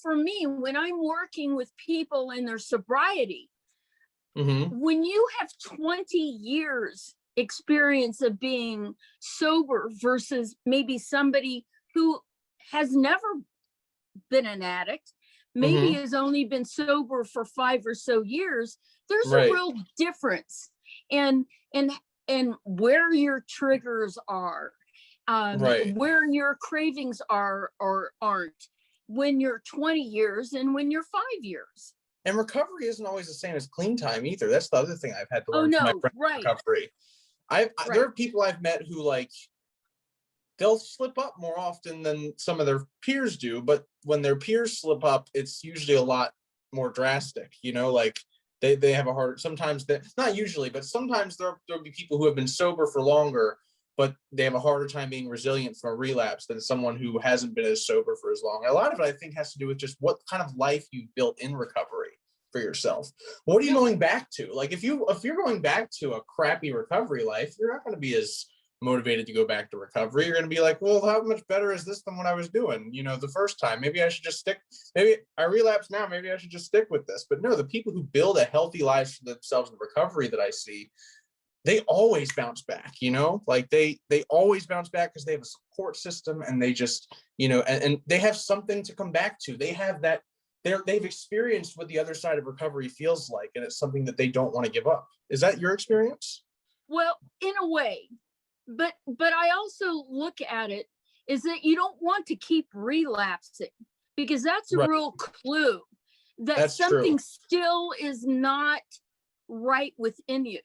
for me, when I'm working with people in their sobriety, Mm-hmm. when you have 20 years experience of being sober versus maybe somebody who has never been an addict, maybe Mm-hmm. has only been sober for 5 or so years, there's a Right. real difference in and where your triggers are, Right. where your cravings are or aren't when you're 20 years and when you're 5 years. And recovery isn't always the same as clean time either. That's the other thing I've had to Oh learn from my no, friend in right, recovery. There right. are people I've met who, like, they'll slip up more often than some of their peers do, but when their peers slip up, it's usually a lot more drastic, like they have a hard, sometimes that, not usually, but sometimes there'll be people who have been sober for longer, but they have a harder time being resilient from a relapse than someone who hasn't been as sober for as long. A lot of it, I think, has to do with just what kind of life you've built in recovery for yourself. What are you Yep. going back to? Like, if you're going back to a crappy recovery life, you're not going to be as motivated to go back to recovery. You're going to be like, well, how much better is this than what I was doing, the first time? Maybe I should just stick. Maybe I relapse now. Maybe I should just stick with this. But no, the people who build a healthy life for themselves in recovery that I see, they always bounce back, like they always bounce back because they have a support system, and they just, and they have something to come back to. They have that, they've experienced what the other side of recovery feels like, and it's something that they don't want to give up. Is that your experience? Well, in a way, but I also look at it is that you don't want to keep relapsing, because that's a Right. real clue that That's true. something still is not right within you.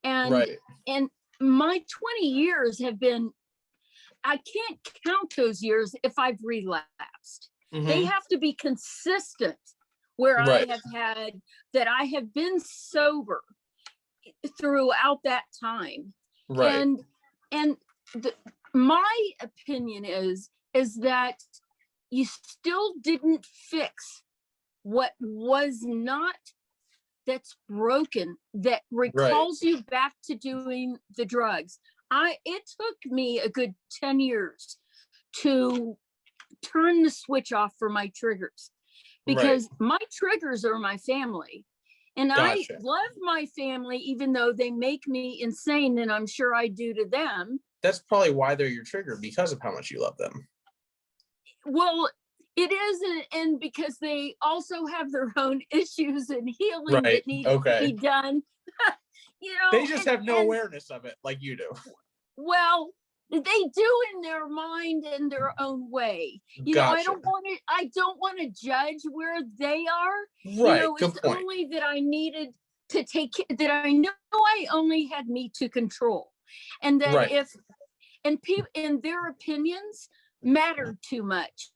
And Right. and my 20 years have been, I can't count those years if I've relapsed. They Mm-hmm. have to be consistent, where Right. I have been sober throughout that time. Right. And my opinion is that you still didn't fix what was not, that's broken, that Right. recalls you back to doing the drugs. It took me a good 10 years to turn the switch off for my triggers, Right. because my triggers are my family. And I Gotcha. love my family, even though they make me insane, and I'm sure I do to them. That's probably why they're your trigger, because of how much you love them. Well, it is, and because they also have their own issues and healing Right. that needs to be Okay. done. They just have no and awareness of it like you do. well, they do in their mind in their own way. I Gotcha. don't want to judge where they are. Right. Good It's point. only that I needed to that I know I only had me to control. And that Right. people and their opinions mattered too much.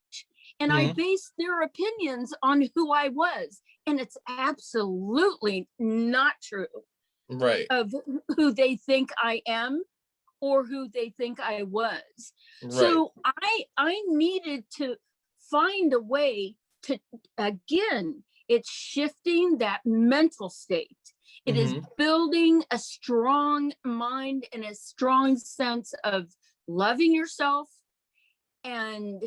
And I Mm-hmm. based their opinions on who I was. And it's absolutely not true Right. of who they think I am or who they think I was. Right. So I needed to find a way to, again, it's shifting that mental state. It is Mm-hmm. building a strong mind and a strong sense of loving yourself and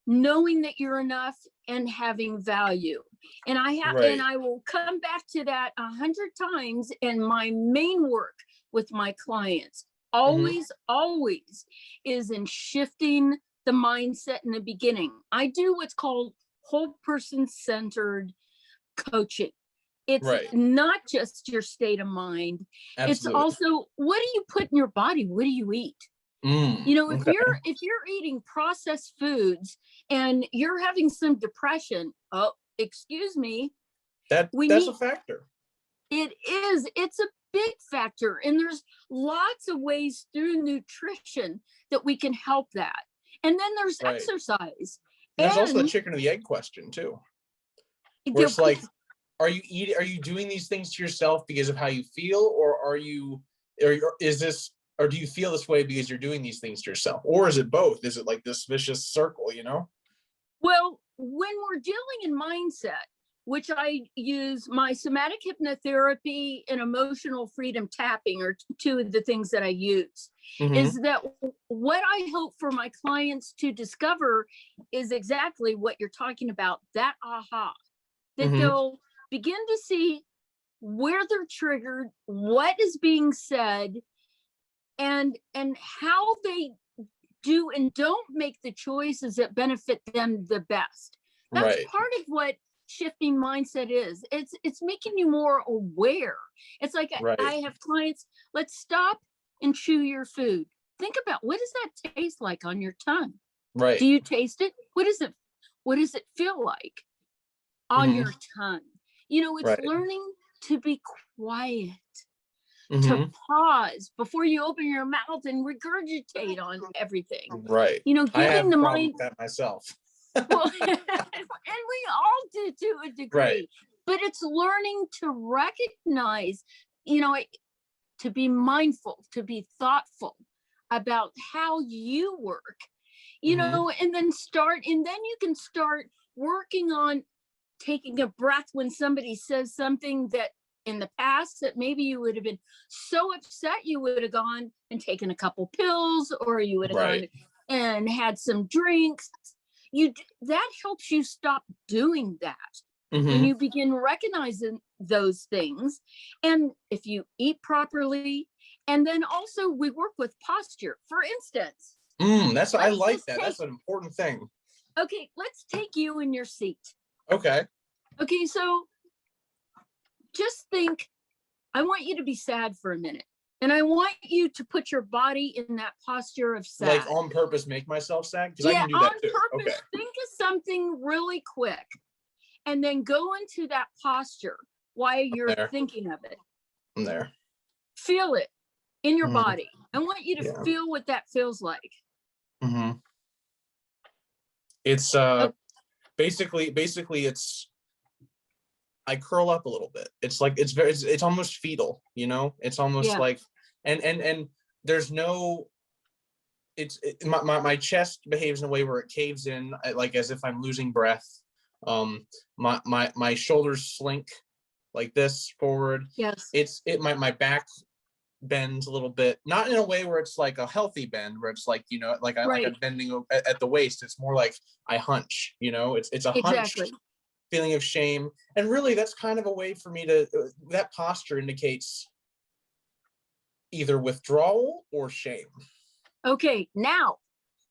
knowing that you're enough and having value. And Right. I will come back to that 100 times in my main work with my clients. Mm-hmm. Always is in shifting the mindset in the beginning. I do what's called whole person centered coaching. It's Right. not just your state of mind. It's Absolutely. also, what do you put in your body? What do you eat? Okay. If you're eating processed foods and you're having some depression, oh, excuse me, That's a factor. it's a big factor. And there's lots of ways through nutrition that we can help that. And then there's Right. exercise. And there's also the And chicken or the egg question too, where it's like, are you doing these things to yourself because of how you feel, or or do you feel this way because you're doing these things to yourself? Or is it both? Is it like this vicious circle, well, when we're dealing in mindset, which I use my somatic hypnotherapy and emotional freedom tapping are two of the things that I use, is that what I hope for my clients to discover is exactly what you're talking about, that aha, that they'll begin to see where they're triggered, what is being said, and how they do and don't make the choices that benefit them the best. That's Right. part of what shifting mindset is. It's making you more aware. It's like Right. I have clients, let's stop and chew your food. Think about, what does that taste like on your tongue? Right. Do you taste it? What does it feel like on your tongue? You know, it's learning to be quiet, to pause before you open your mouth and regurgitate on everything. Right. You know, I have giving the problem mind with that myself. well, and we all do to a degree, Right. but it's learning to recognize, you know, to be mindful, to be thoughtful about how you work, you know, and then you can start working on taking a breath when somebody says something that in the past that maybe you would have been so upset you would have gone and taken a couple pills, or you would have gone and had some drinks. That helps you stop doing that when you begin recognizing those things. And if you eat properly, and then also we work with posture, for instance. I like that. That's an important thing. Okay, let's take you in your seat. Okay, so just think, I want you to be sad for a minute. And I want you to put your body in that posture of sad. Like on purpose, make myself sad? Because I can do that too. On purpose, think of something really quick and then go into that posture while you're thinking of it. I'm there. Feel it in your body. I want you to feel what that feels like. It's basically it's, I curl up a little bit. It's like it's almost fetal, you know? It's almost like and there's no, my chest behaves in a way where it caves in, like as if I'm losing breath. My shoulders slink like this forward. My back bends a little bit, not in a way where it's like a healthy bend where it's like, you know, like I'm bending at the waist. It's more like I hunch, you know, it's a hunch feeling of shame. And really that's kind of a way for me to, that posture indicates either withdrawal or shame. Okay, now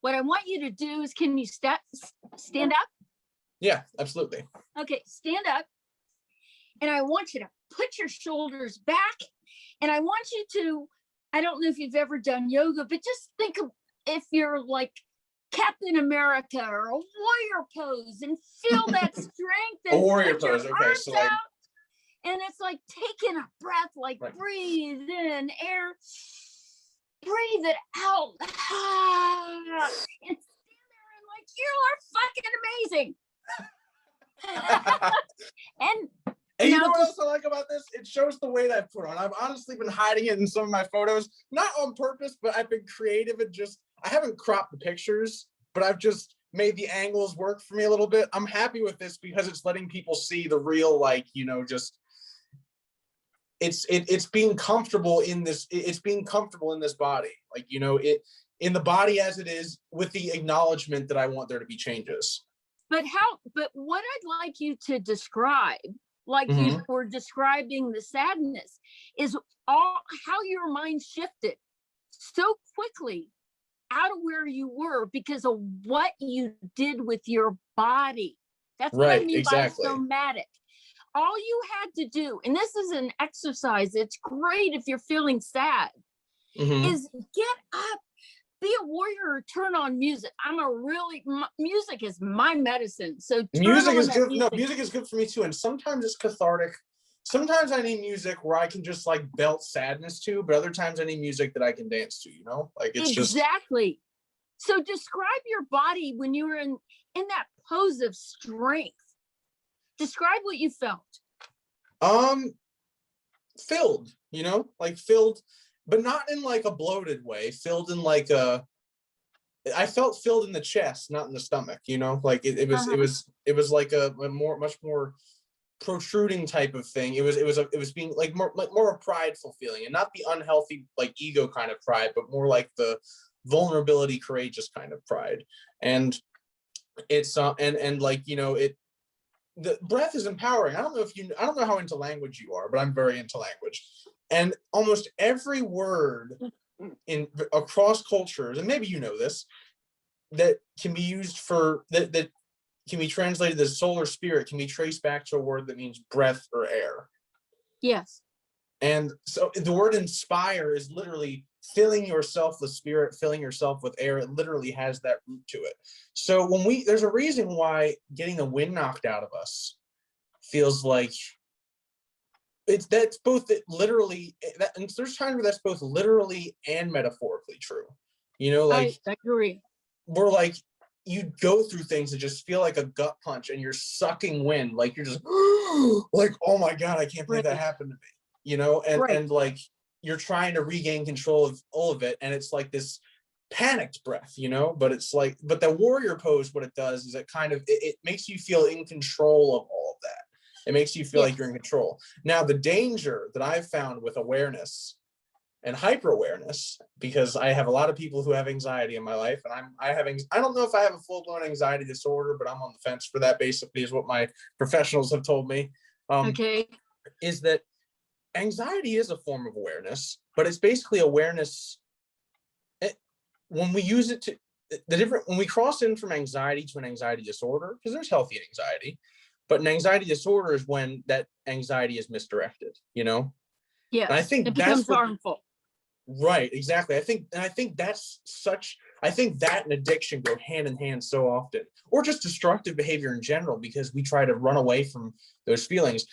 what I want you to do is, can you stand up? Yeah, absolutely. Okay, stand up. And I want you to put your shoulders back. And I want you to, I don't know if you've ever done yoga, but just think of if you're like Captain America or a warrior pose, and feel that strength. And a warrior pose, okay. So like, and it's like taking a breath, like breathe in air, breathe it out. And stand there and like, you are fucking amazing. And you know what else I like about this? It shows the weight I've put on. I've honestly been hiding it in some of my photos, not on purpose, but I've been creative and I haven't cropped the pictures, but I've just made the angles work for me a little bit. I'm happy with this because it's letting people see the real, like, you know, just it's being comfortable in this. It's being comfortable in this body, like, you know, in the body as it is, with the acknowledgement that I want there to be changes. But what I'd like you to describe, like you were describing the sadness, is how your mind shifted so quickly out of where you were because of what you did with your body. That's what I mean by somatic. All you had to do, and this is an exercise, it's great if you're feeling sad, is get up, be a warrior, turn on music. Music is my medicine. So music is good. No, music is good for me too. And sometimes it's cathartic. Sometimes I need music where I can just like belt sadness to, but other times I need music that I can dance to, you know? Like it's exactly. So describe your body when you were in that pose of strength. Describe what you felt. Filled, you know, like filled, but not in like a bloated way, filled in like I felt filled in the chest, not in the stomach, you know, like it was like a much more protruding type of thing. It was being like more a prideful feeling, and not the unhealthy like ego kind of pride, but more like the vulnerability, courageous kind of pride. And it's and like, you know, the breath is empowering. I don't know how into language you are, but I'm very into language. And almost every word in across cultures, and maybe you know this, that can be used for that can be translated as soul or spirit, can be traced back to a word that means breath or air. Yes. And so the word inspire is literally filling yourself with spirit, filling yourself with air. It literally has that root to it. So there's a reason why getting the wind knocked out of us feels like that's both literally and there's times where that's both literally and metaphorically true. You know, like I agree. we're like, you go through things that just feel like a gut punch, and you're sucking wind, like you're just like, oh my God, I can't believe that happened to me. You know, and like you're trying to regain control of all of it, and it's like this panicked breath, you know. But it's like, but the warrior pose, what it does is it kind of it makes you feel in control of all of that. It makes you feel like you're in control. Now, the danger that I've found with awareness and hyper awareness, because I have a lot of people who have anxiety in my life, and I don't know if I have a full-blown anxiety disorder, but I'm on the fence for that, basically, is what my professionals have told me. Okay. Is that anxiety is a form of awareness, but it's basically awareness. When we use it to when we cross in from anxiety to an anxiety disorder, because there's healthy anxiety, but an anxiety disorder is when that anxiety is misdirected, you know? Yes. And I think it becomes harmful. Right, exactly. I think I think that and addiction go hand in hand so often, or just destructive behavior in general, because we try to run away from those feelings.